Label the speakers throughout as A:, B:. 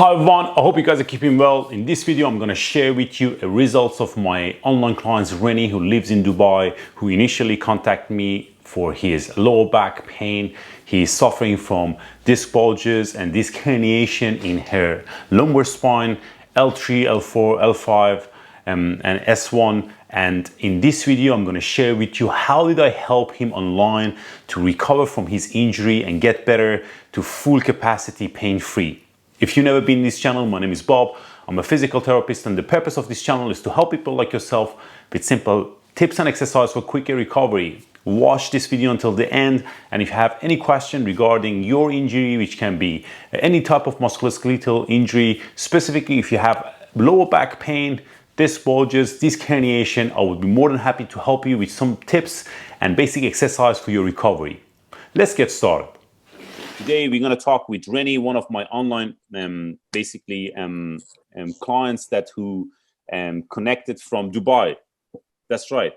A: Hi everyone, I hope you guys are keeping well. In this video, I'm going to share with you the results of my online client Renny, who lives in Dubai, who initially contacted me for his lower back pain. He is suffering from disc bulges and disc herniation in her lumbar spine, L3, L4, L5, and S1. And in this video, I'm going to share with you how did I help him online to recover from his injury and get better to full capacity pain-free. If you've never been in this channel, my name is Bob. I'm a physical therapist, and the purpose of this channel is to help people like yourself with simple tips and exercise for quicker recovery. Watch this video until the end, and if you have any question regarding your injury, which can be any type of musculoskeletal injury, specifically if you have lower back pain, disc bulges, disc herniation, I would be more than happy to help you with some tips and basic exercise for your recovery. Let's get started. Today we're going to talk with Renny, one of my online clients who connected from Dubai. That's right.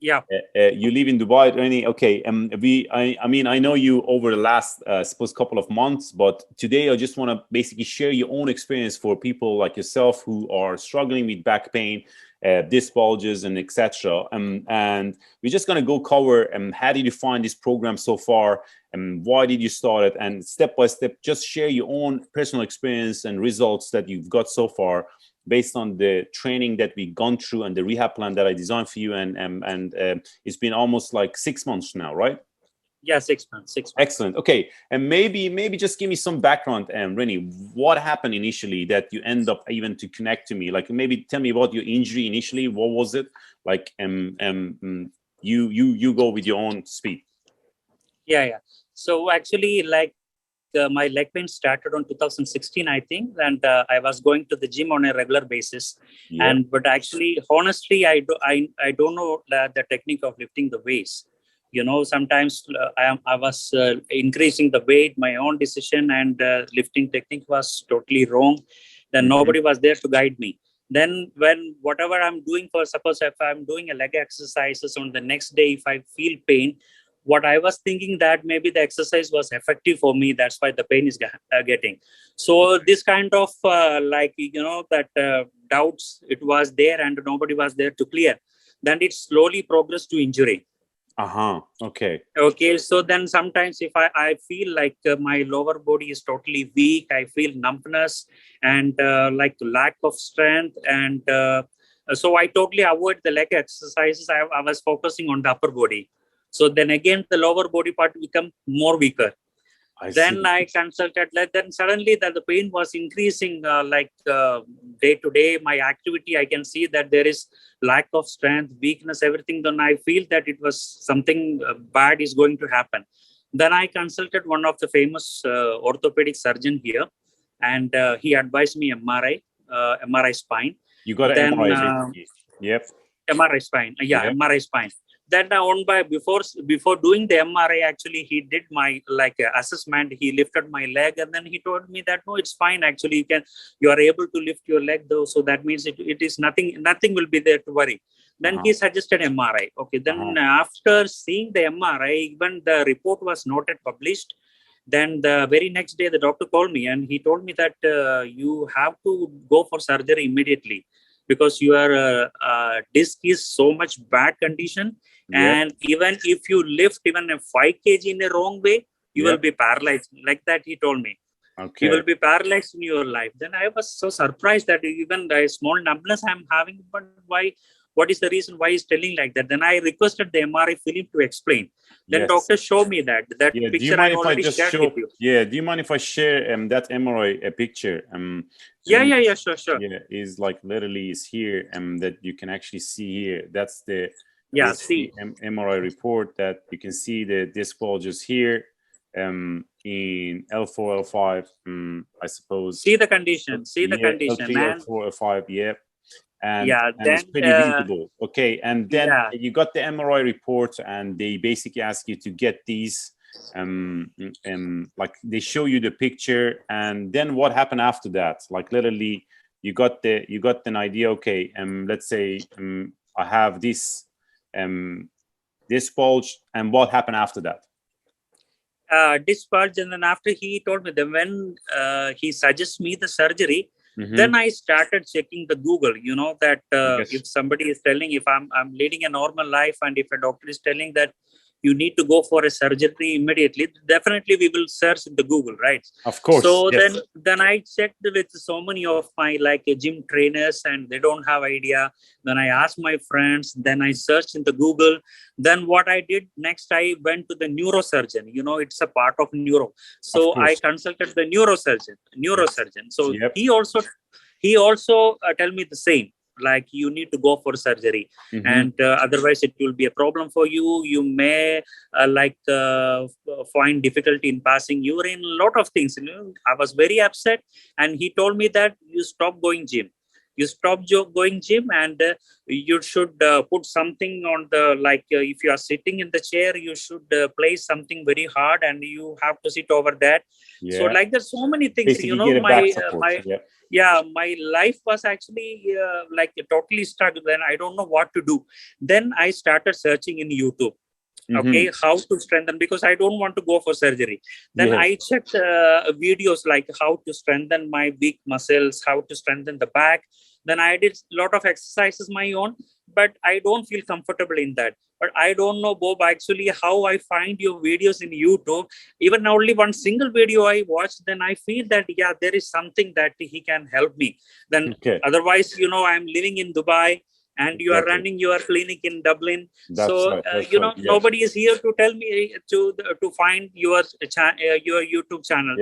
B: Yeah.
A: You live in Dubai, Renny. Okay. I know you over the last suppose couple of months, but today I just want to basically share your own experience for people like yourself who are struggling with back pain, disc bulges, and etc. And we're just going to go cover how did you find this program so far, and why did you start it, and step by step just share your own personal experience and results that you've got so far based on the training that we've gone through and the rehab plan that I designed for you. And it's been almost like 6 months now, right?
B: Yeah, 6 months.
A: Excellent. Okay, and maybe just give me some background, Renny. What happened initially that you end up even to connect to me? Like maybe tell me about your injury initially. What was it? Like you go with your own speed.
B: Yeah. So actually, my leg pain started on 2016, I think, and I was going to the gym on a regular basis.
A: Yeah.
B: But actually, honestly, I don't know the technique of lifting the weights. You know, sometimes I was increasing the weight, my own decision, and lifting technique was totally wrong. Then nobody was there to guide me. Then when whatever I'm doing, for suppose if I'm doing a leg exercises on the next day, if I feel pain, what I was thinking that maybe the exercise was effective for me. That's why the pain is getting. So this kind of doubts, it was there and nobody was there to clear. Then it slowly progressed to injury.
A: Okay.
B: So then sometimes if I feel like my lower body is totally weak, I feel numbness and like lack of strength. And so I totally avoid the leg exercises. I was focusing on the upper body. So then again, the lower body part become more weaker. I consulted. Then suddenly the pain was increasing day to day. My activity, I can see that there is lack of strength, weakness, everything. Then I feel that it was something bad is going to happen. Then I consulted one of the famous orthopaedic surgeon here, and he advised me MRI spine.
A: You got an MRI? Yep.
B: MRI spine. Yeah, yep. MRI spine. Then before doing the MRI, actually he did my assessment. He lifted my leg, and then he told me that no, it's fine. Actually, you are able to lift your leg though, so that means it is nothing will be there to worry. Then he suggested MRI. Okay. Then after seeing the MRI, even the report was not yet published. Then the very next day, the doctor called me and he told me that you have to go for surgery immediately, because your disc is so much bad condition. Yep. And even if you lift even a 5 kg in a wrong way, you will be paralyzed. Like that, he told me. Okay. You will be paralyzed in your life. Then I was so surprised that even the small numbness I'm having, but why? What is the reason why he's telling like that? Then I requested the MRI film to explain. Then doctor showed me that picture I already shared with you.
A: Yeah, do you mind if I share that MRI picture?
B: Sure.
A: Yeah, is like literally is here, that you can actually see here. That's the MRI report that you can see the disc bulges here in L4, L5, I suppose.
B: See the condition.
A: L3, L4, L5, yeah. And it's pretty visible. Okay, and then you got the MRI report, and they basically ask you to get these, like they show you the picture, and then what happened after that? Like literally, you got an idea. Okay, let's say I have this bulge, and what happened after that?
B: Discharged, and then after he told me that when he suggests me the surgery, then I started checking the Google. You know that
A: Yes.
B: if somebody is telling, if I'm leading a normal life, and if a doctor is telling that you need to go for a surgery immediately, definitely we will search in the Google, right?
A: Of course.
B: So
A: yes.
B: then I checked with so many of my gym trainers, and they don't have idea. Then I asked my friends, then I searched in the Google. Then what I did next, I went to the neurosurgeon. You know, it's a part of neuro. So I consulted the neurosurgeon. So
A: Yep.
B: he also tell me the same, like you need to go for surgery, and otherwise it will be a problem for you. You may find difficulty in passing urine, a lot of things. You know, I was very upset, and he told me that you stop going gym. You stop going gym, and you should put something on the if you are sitting in the chair, you should place something very hard, and you have to sit over that.
A: Yeah.
B: So there's so many things.
A: Basically,
B: you know, my life was actually totally stuck. Then I don't know what to do. Then I started searching in YouTube. Okay, how to strengthen, because I don't want to go for surgery. Then I checked videos like how to strengthen my weak muscles, how to strengthen the back. Then I did a lot of exercises my own, but I don't feel comfortable in that. But I don't know, Bob, actually how I find your videos in YouTube. Even only one single video I watched, then I feel that there is something that he can help me. Then otherwise, you know, I'm living in Dubai, and you are running your clinic in Dublin. Nobody is here to tell me to find your YouTube channel.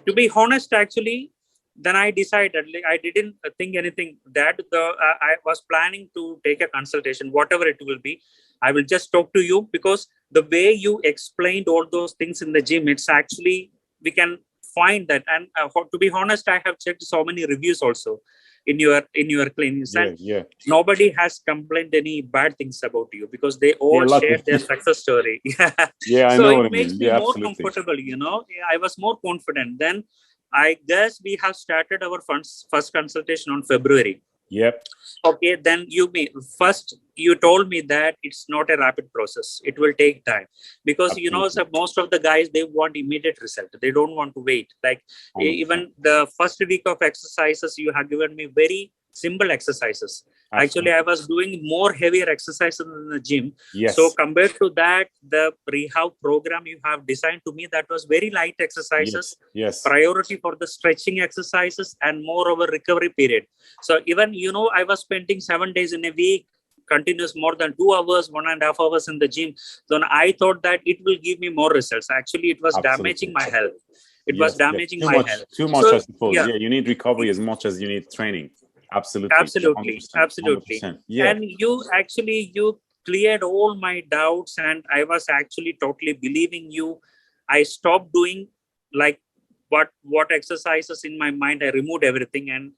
B: To be honest, actually, then I decided, I didn't think anything that I was planning to take a consultation, whatever it will be. I will just talk to you, because the way you explained all those things in the gym, it's actually, we can find that. And to be honest, I have checked so many reviews also in your clinics, and nobody has complained any bad things about you, because they all shared their success story. So it makes me more comfortable. You know, I was more confident. Then I guess we have started our first consultation on February.
A: Yep.
B: Okay, then you told me that it's not a rapid process. It will take time, because you know, so most of the guys, they want immediate result. They don't want to wait. Like even the first week of exercises, you have given me very simple exercises. Actually, I was doing more heavier exercises in the gym. So compared to that, the rehab program you have designed to me, that was very light exercises. Priority for the stretching exercises, and moreover recovery period. So even, you know, I was spending 7 days in a week, continuous more than 2 hours, 1.5 hours in the gym. Then I thought that it will give me more results. Actually, it was damaging my health. It was damaging my health.
A: Too much, I suppose. You need recovery as much as you need training. Absolutely. 100%.
B: And you cleared all my doubts, and I was actually totally believing you. I stopped doing what exercises in my mind. I removed everything, and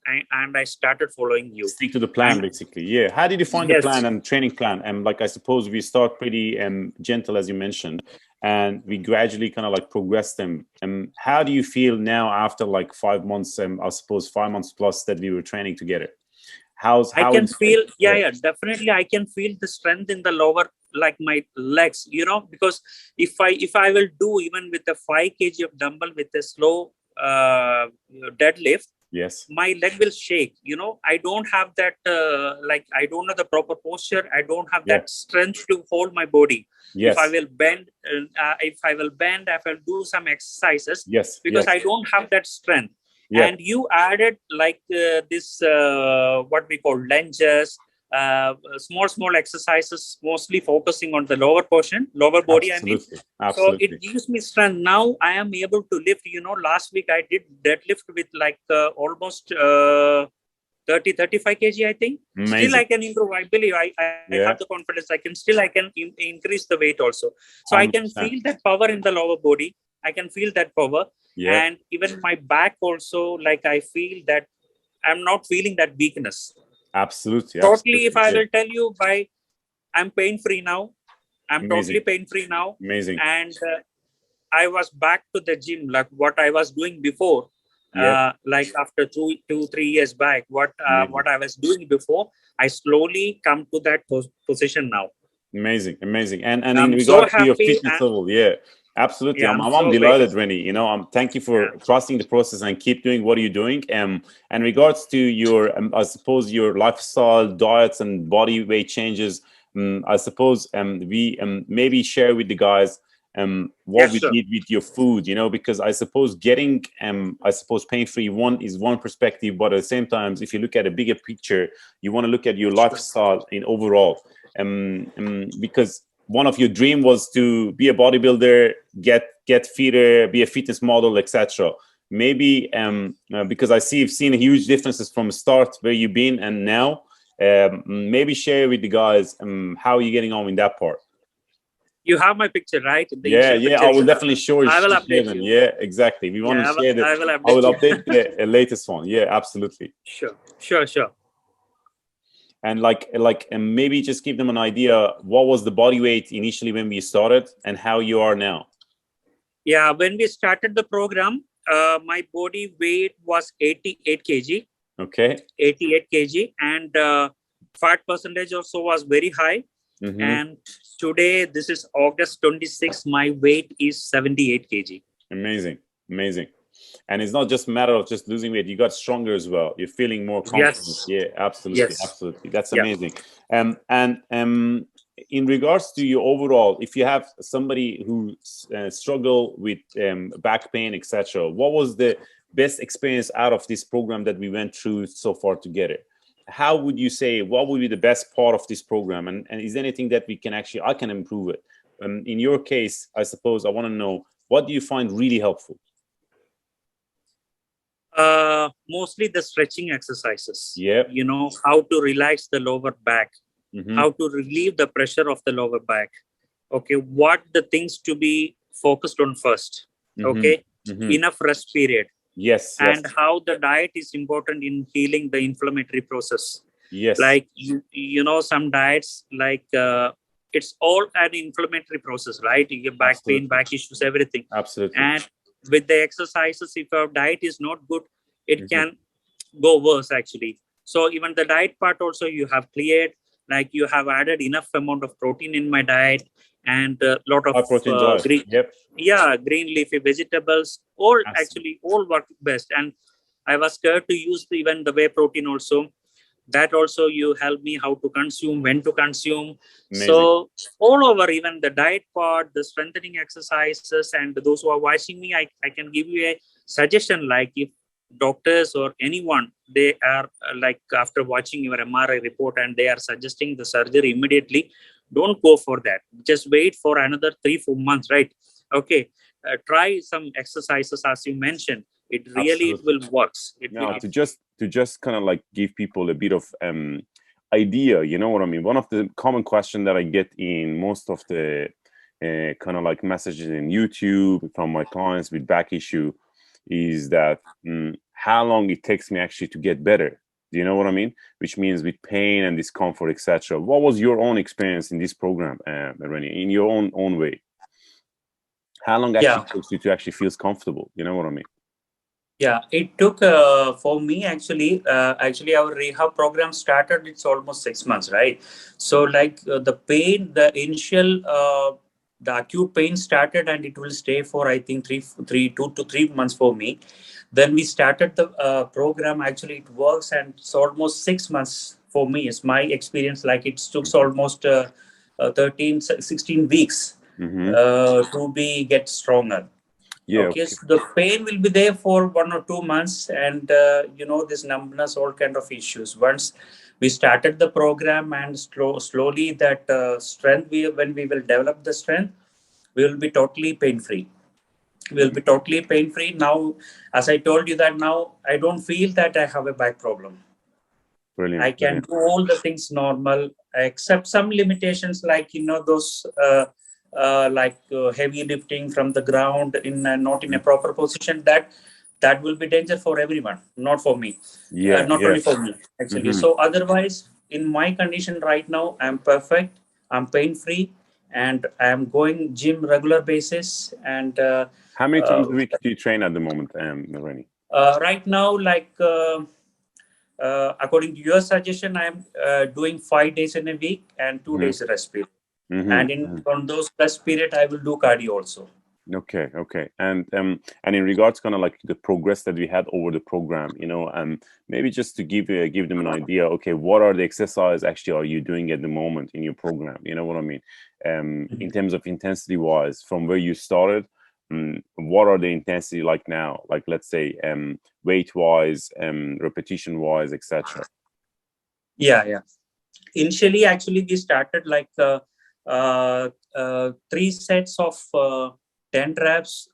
B: I started following you.
A: Stick to the plan, basically. How did you find the plan and training plan? And I suppose we start pretty gentle, as you mentioned, and we gradually kind of progress them. And how do you feel now after 5 months, I suppose 5 months plus that we were training together?
B: I can feel, definitely I can feel the strength in the lower, like my legs, you know, because if I will do even with a 5 kg of dumbbell with a slow deadlift, my leg will shake. You know, I don't have that, I don't have the proper posture. I don't have that strength to hold my body. If I will bend, if I will do some exercises, because I don't have that strength. And you added this, what we call lunges, small exercises, mostly focusing on the lower body.
A: Absolutely.
B: So it gives me strength. Now I am able to lift. You know, last week I did deadlift with almost 30-35 kg, I think.
A: Amazing.
B: Still I can improve. I believe I have the confidence. I can increase the weight also. So 100%. I can feel that power in the lower body. I can feel that power. And even my back also, I feel that I'm not feeling that weakness.
A: Absolutely.
B: Totally. If I will tell you, I'm pain-free now. I'm totally pain-free now.
A: Amazing.
B: And I was back to the gym, like what I was doing before. After 2-3 years back, what I was doing before, I slowly come to that position now.
A: Amazing. And in regard to your fitness level, Absolutely.
B: Yeah,
A: I'm
B: so
A: delighted,
B: grateful.
A: Renny. You know, thank you for
B: Yeah.
A: trusting the process and keep doing what you're doing. And regards to your, I suppose your lifestyle, diets, and body weight changes, I suppose we maybe share with the guys
B: Yeah,
A: what we
B: sure.
A: did with your food. You know, because I suppose getting I suppose pain free is one perspective, but at the same time, if you look at a bigger picture, you want to look at your
B: Sure.
A: lifestyle in overall. Because one of your dream was to be a bodybuilder, get fitter, be a fitness model, etc. Maybe because I've seen huge differences from start where you've been and now. Maybe share with the guys how you're getting on in that part.
B: You have my picture, right? The
A: Yeah,
B: initial
A: yeah,
B: picture
A: I
B: you
A: will
B: have.
A: definitely
B: I will
A: share
B: update
A: them.
B: you.
A: Yeah, exactly. We want
B: Yeah,
A: to share that.
B: I will
A: I will
B: update you.
A: update the latest one. Yeah, absolutely.
B: Sure, sure, sure.
A: And and maybe just give them an idea what was the body weight initially when we started and how you are now.
B: Yeah, when we started the program, my body weight was 88 kg.
A: Okay.
B: 88 kg, and fat percentage also was very high.
A: Mm-hmm.
B: And today, this is August 26, my weight is 78 kg.
A: Amazing, amazing. And it's not just a matter of just losing weight; you got stronger as well. You're feeling more confident.
B: Yes,
A: Yeah, absolutely,
B: yes,
A: absolutely. That's
B: yeah.
A: amazing. And in regards to your overall, if you have somebody who struggle with back pain, etc., what was the best experience out of this program that we went through so far together? How would you say what would be the best part of this program? And is there anything that we can actually I can improve it? In your case, I suppose I want to know what do you find really helpful?
B: Mostly the stretching exercises.
A: Yeah.
B: You know, how to relax the lower back,
A: Mm-hmm.
B: how to relieve the pressure of the lower back. Okay, what the things to be focused on first. Okay,
A: Mm-hmm.
B: enough rest period,
A: Yes, yes,
B: and how the diet is important in healing the inflammatory process.
A: yes.
B: Like you know, some diets like it's all an inflammatory process, right? You get back pain,
A: Absolutely,
B: back issues, everything.
A: absolutely.
B: And with the exercises, if your diet is not good, it
A: Mm-hmm.
B: can go worse actually. So even the diet part also you have cleared, like you have added enough amount of protein in my diet and a lot of
A: High protein diet.
B: green,
A: Yep.
B: yeah, green leafy vegetables, all
A: Awesome.
B: actually all work best. And I was scared to use even the whey protein also. That also you help me how to consume, when to consume.
A: Amazing.
B: So all over, even the diet part, the strengthening exercises, and those who are watching me, I can give you a suggestion. Like if doctors or anyone, they are like after watching your MRI report and they are suggesting the surgery immediately, don't go for that. Just wait for another 3-4 months, right? Okay. Try some exercises as you mentioned. It really it
A: Absolutely.
B: will works. It
A: Now
B: will.
A: to just kind of like give people a bit of idea, you know what I mean? One of the common question that I get in most of the kind of like messages in YouTube from my clients with back issue is that how long it takes me actually to get better. Do you know what I mean? Which means with pain and discomfort, etc. What was your own experience in this program, Renny, in your own way? How long actually takes you to actually feel comfortable? You know what I mean?
B: Yeah, it took for me actually. Actually, our rehab program started. It's almost 6 months, right? So, like the pain, the initial, the acute pain started, and it will stay for I think 2 to 3 months for me. Then we started the program. Actually, it works, and it's almost 6 months for me. It's my experience. Like it took almost 13, 16 weeks to be get stronger.
A: Yeah.
B: Okay, so the pain will be there for 1 or 2 months, and you know this numbness, all kind of issues. Once we started the program, and slowly that strength, when we will develop the strength, we will be totally pain free. We will be totally pain free. Now, as I told you that now I don't feel that I have a back problem.
A: Brilliant.
B: I can do all the things normal, except some limitations like you know those heavy lifting from the ground in not in a proper position. That will be danger for everyone, not for me,
A: Yeah,
B: not
A: yeah.
B: only for me actually. So otherwise, in my condition right now, I'm perfect. I'm pain free, and I'm going gym regular basis. And
A: How many times a week do you train at the moment, Renny?
B: right now, like. According to your suggestion, I am doing 5 days in a week and 2 days rest period. And in on those rest period, I will do cardio also.
A: Okay. And in regards kind of like the progress that we had over the program, you know, maybe just to give them an idea, okay, what are the exercises actually are you doing at the moment in your program? You know what I mean? In terms of intensity wise, from where you started, what are the intensity like now? Like, let's say, weight wise, repetition wise, etc.
B: Yeah. Initially, actually, we started like 3 sets of 10 reps,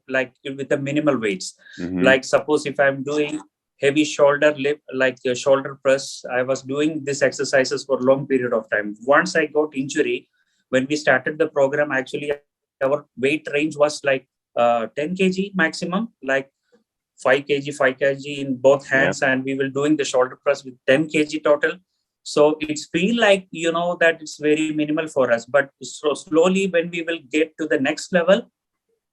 B: like with the minimal weights. Like suppose if I'm doing heavy shoulder lift, like shoulder press, I was doing these exercises for a long period of time. Once I got injury, when we started the program, actually our weight range was like 10 kg maximum, like 5 kg, 5 kg in both hands, and we will doing the shoulder press with 10 kg total. So it's feel like, you know, that it's very minimal for us, but so slowly when we will get to the next level,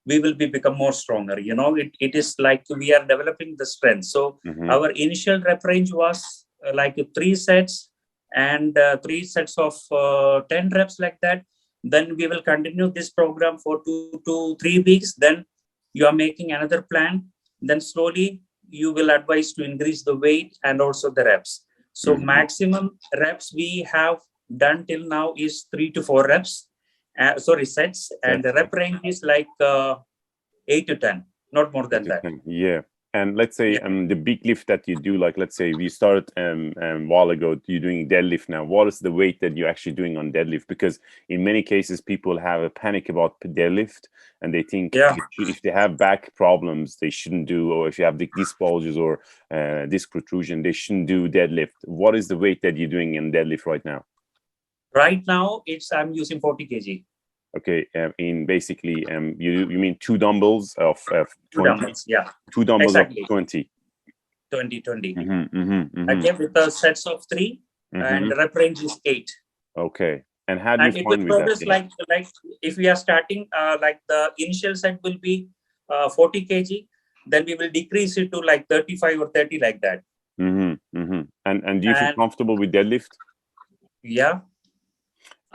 B: we will become more stronger. You know, it is like we are developing the strength. So our initial rep range was like 3 sets and 3 sets of 10 reps like that. Then we will continue this program for 2 to 3 weeks. Then you are making another plan. Then slowly you will advise to increase the weight and also the reps. So maximum reps we have done till now is 3 to 4 reps. Sets, and the rep range is like 8 to 10, not more than that.
A: Yeah. And let's say the big lift that you do, like let's say we started a while ago, you're doing deadlift now. What is the weight that you're actually doing on deadlift? Because in many cases, people have a panic about deadlift, and they think if they have back problems, they shouldn't do, or if you have the discbulges or disc protrusion, they shouldn't do deadlift. What is the weight that you're doing in deadlift right now?
B: Right now, I'm using 40 kg.
A: Okay, in basically, you mean 2 dumbbells of 20?
B: 2 dumbbells, yeah.
A: 2 dumbbells
B: exactly.
A: of 20.
B: 20. Again, with the sets of 3, and the rep range is 8.
A: Okay. And how do you find with
B: progress
A: that?
B: Like if we are starting, like the initial set will be 40 kg, then we will decrease it to like 35 or 30 like that.
A: And do you feel comfortable with deadlift?
B: Yeah.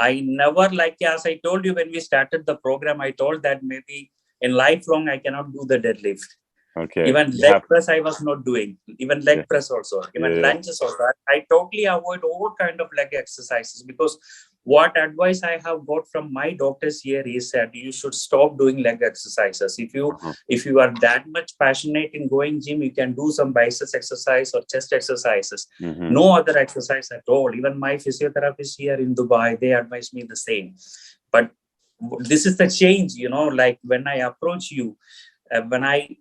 B: I never, like, as I told you when we started the program, I told that maybe in lifelong I cannot do the deadlift.
A: Okay.
B: Even leg press I was not doing. Even leg press also. Even lunges also. I totally avoid all kind of leg exercises, because what advice I have got from my doctors here is that you should stop doing leg exercises. If you are that much passionate in going gym, you can do some biceps exercise or chest exercises. No other exercise at all. Even my physiotherapist here in Dubai, they advise me the same. But this is the change, you know, like when I approach you, when I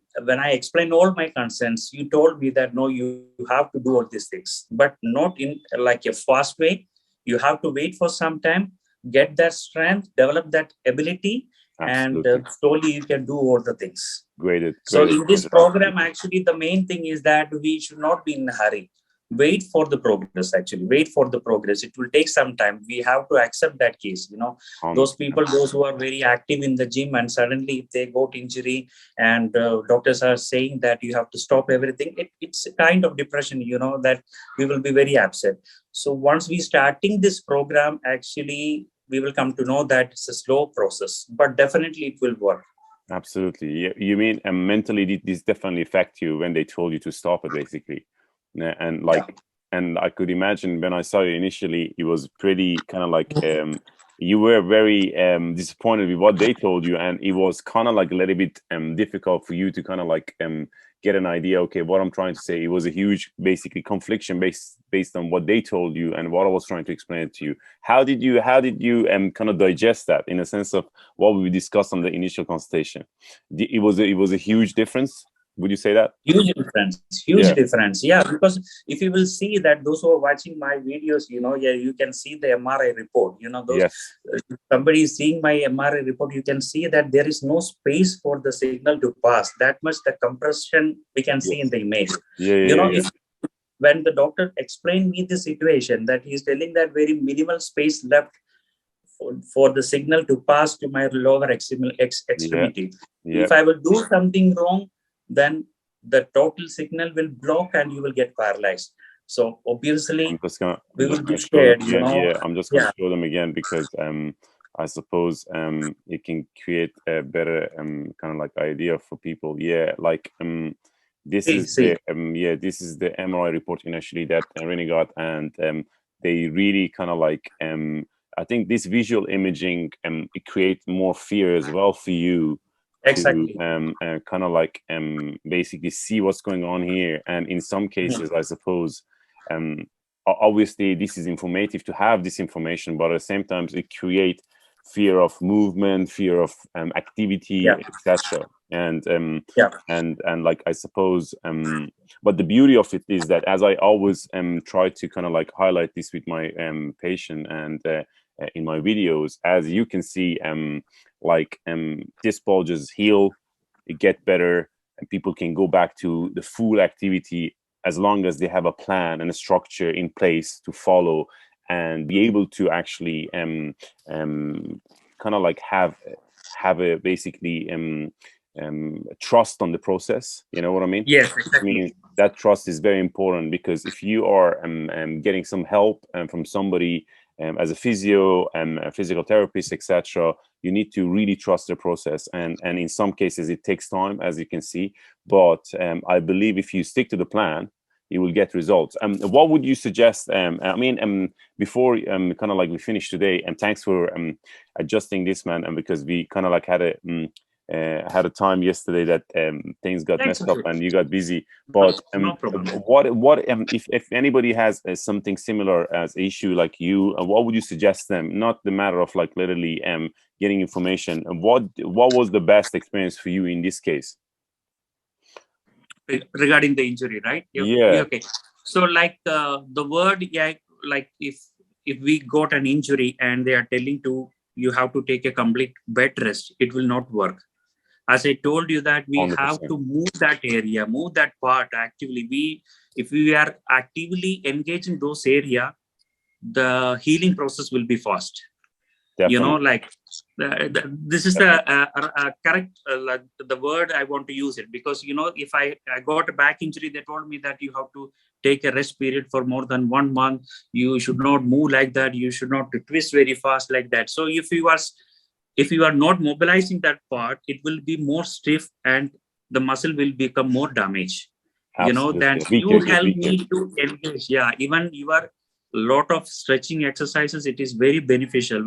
B: explain all my concerns, you told me that no, you have to do all these things, but not in like a fast way. You have to wait for some time, get that strength, develop that ability, and slowly you can do all the things.
A: Great.
B: So in this program, actually, the main thing is that we should not be in a hurry. Wait for the progress, actually. Wait for the progress. It will take some time. We have to accept that case. You know, those people, those who are very active in the gym, and suddenly if they got injury and doctors are saying that you have to stop everything, it's a kind of depression, you know, that we will be very upset. So once we starting this program, actually, we will come to know that it's a slow process, but definitely it will work.
A: Absolutely. You mean mentally, this definitely affect you when they told you to stop it, basically. And like, and I could imagine when I saw you initially, it was pretty kind of like you were very disappointed with what they told you, and it was kind of like a little bit difficult for you to kind of like get an idea. Okay, what I'm trying to say. It was a huge, basically, confliction based on what they told you and what I was trying to explain to you. How did you kind of digest that in a sense of what we discussed on the initial consultation? It was a huge difference. Would you say that?
B: Huge difference. Yeah, because if you will see that those who are watching my videos, you know, you can see the MRI report. You know, somebody is seeing my MRI report, you can see that there is no space for the signal to pass. That much the compression we can see in the image. When the doctor explained me the situation, that he's telling that very minimal space left for the signal to pass to my lower extremity. If I will do something wrong, then the total signal will block and you will get paralyzed. So obviously, we will be scared. You know?
A: I'm just going to show them again, because
C: I suppose it can create a better kind of like idea for people. Yeah, like this is the this is the MRI report initially that Renny got, and they really kind of like I think this visual imaging it creates more fear as well for you to kind of like basically see what's going on here. And in some cases, I suppose obviously this is informative to have this information, but at the same time it creates fear of movement, fear of activity, etc. And like I suppose but the beauty of it is that, as I always try to kind of like highlight this with my patient and in my videos, as you can see, like discbulges heal, it get better, and people can go back to the full activity as long as they have a plan and a structure in place to follow and be able to actually kind of like have a basically trust on the process. You know what I mean?
B: Yes,
C: exactly. I mean, that trust is very important, because if you are getting some help from somebody as a physio and a physical therapist, etc., you need to really trust the process. And in some cases, it takes time, as you can see. But I believe if you stick to the plan, you will get results. What would you suggest? I mean, before kind of like we finish today, and thanks for adjusting this, man, and because we kind of like had a time yesterday that things got messed up and you got busy. But
B: no problem.
C: What if anybody has something similar as issue like you, what would you suggest them? Not the matter of like literally getting information. What was the best experience for you in this case?
B: Regarding the injury, right?
C: Yeah.
B: Okay. So like the word, like if we got an injury and they are telling you have to take a complete bed rest, it will not work. As I told you that we
C: 100%.
B: have to move that area, move that part actively. If we are actively engaged in those area, the healing process will be fast. Definitely. You know, like this is the correct like the word I want to use it, because you know, if I got a back injury, they told me that you have to take a rest period for more than 1 month. You should not move like that. You should not twist very fast like that. So if you are not mobilizing that part, it will be more stiff and the muscle will become more damaged. Absolutely. You know, that you help me to engage. Yeah, even you are lot of stretching exercises, it is very beneficial.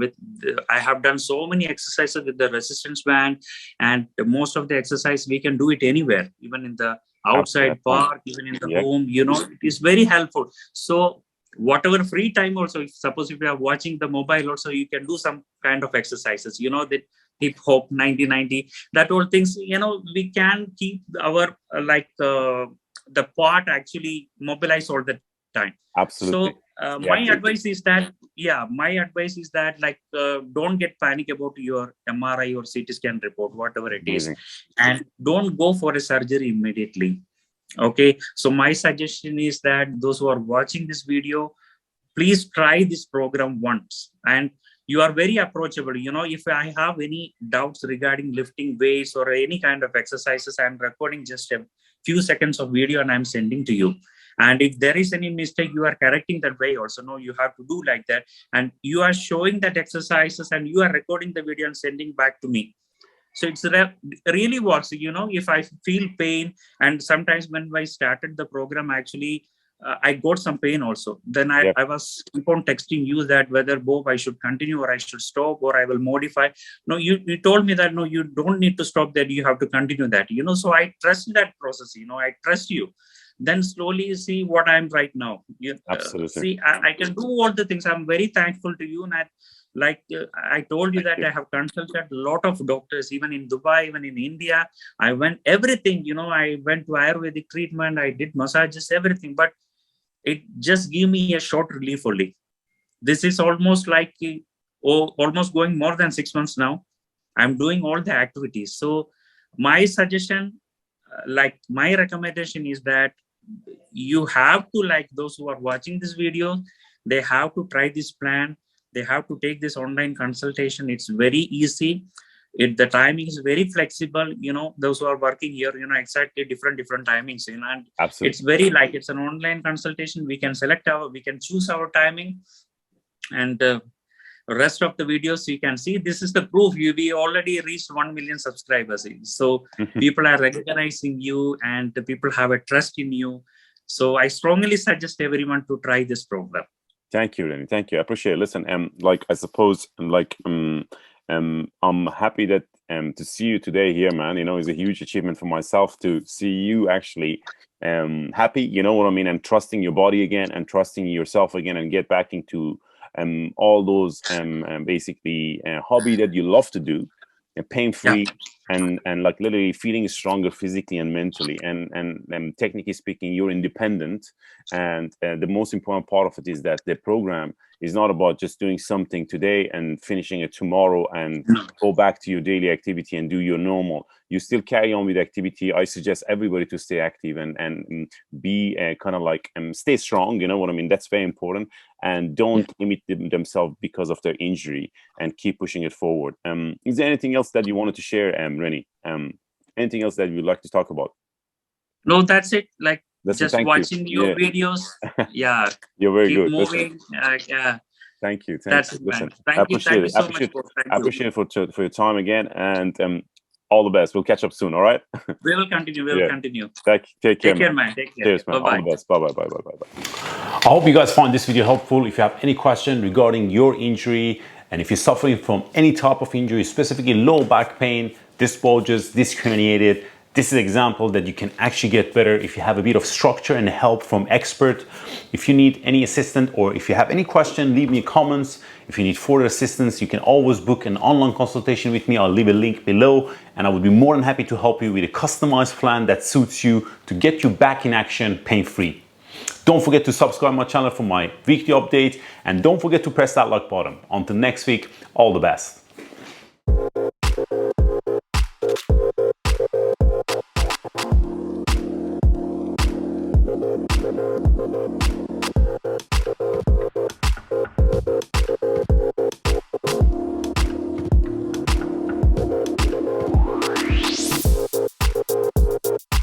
B: I have done so many exercises with the resistance band, and most of the exercise we can do it anywhere, even in the outside park, even in the home. You know, it is very helpful. So whatever free time also, suppose if you are watching the mobile also, you can do some kind of exercises, you know, that hip hop 90-90, that all things, you know, we can keep our the part actually mobilized all the time.
C: Absolutely.
B: So my advice is that, like, don't get panic about your MRI or CT scan report, whatever it is, and don't go for a surgery immediately. Okay. So my suggestion is that those who are watching this video, please try this program once, and you are very approachable. You know, if I have any doubts regarding lifting weights or any kind of exercises, I'm recording just a few seconds of video and I'm sending to you. And if there is any mistake, you are correcting that way also. No, you have to do like that. And you are showing that exercises and you are recording the video and sending back to me. So it's really works. You know, if I feel pain, and sometimes when I started the program, actually, I got some pain also. Then I was keep on texting you that whether Bob, I should continue or I should stop or I will modify. No, you told me that no, you don't need to stop that. You have to continue that. You know, so I trust that process. You know, I trust you. Then slowly you see what I'm right now. Absolutely. See, I can do all the things. I'm very thankful to you. And I told you that I have consulted a lot of doctors, even in Dubai, even in India. I went everything, you know, I went to Ayurvedic treatment. I did massages, everything, but it just gave me a short relief only. This is almost like almost going more than 6 months now. I'm doing all the activities. So my suggestion, like my recommendation is that you have to, like those who are watching this video, they have to try this plan. They have to take this online consultation. It's very easy. The timing is very flexible. You know, those who are working here, you know, exactly different timings. You know, and absolutely, it's very like it's an online consultation. We can choose our timing, and rest of the videos you can see. This is the proof. We already reached 1 million subscribers. So people are recognizing you and the people have a trust in you. So I strongly suggest everyone to try this program.
C: Thank you, Renny. Thank you. I appreciate it. Listen, like I suppose, I'm happy that to see you today here, man. You know, it's a huge achievement for myself to see you actually happy. You know what I mean, and trusting your body again, and trusting yourself again, and get back into all those basically hobby that you love to do, pain-free.
B: Yeah.
C: And like literally feeling stronger physically and mentally, and technically speaking, you're independent. And the most important part of it is that the program is not about just doing something today and finishing it tomorrow and go back to your daily activity and do your normal. You still carry on with activity. I suggest everybody to stay active and be kind of like stay strong. You know what I mean? That's very important. And don't limit themselves because of their injury, and keep pushing it forward. Is there anything else that you wanted to share, Renny? Anything else that you'd like to talk about?
B: No, that's it. Like,
C: Listen,
B: just watching your videos. Yeah.
C: You're very
B: Keep
C: good.
B: moving.
C: Yeah. Thank you.
B: That's it,
C: Listen,
B: man. Thank you so much.
C: I appreciate it for your time again, and all the best. We'll catch up soon. All right.
B: We will continue. We will continue.
C: Take care,
B: man. Take care.
C: Cheers, man.
B: Bye-bye.
C: All the best. Bye.
A: I hope you guys find this video helpful. If you have any question regarding your injury, and if you're suffering from any type of injury, specifically low back pain, disc bulges, disc herniated, this is an example that you can actually get better if you have a bit of structure and help from expert. If you need any assistance, or if you have any question, leave me comments. If you need further assistance, you can always book an online consultation with me. I'll leave a link below, and I would be more than happy to help you with a customized plan that suits you to get you back in action pain-free. Don't forget to subscribe my channel for my weekly update, and don't forget to press that like button. Until next week, all the best.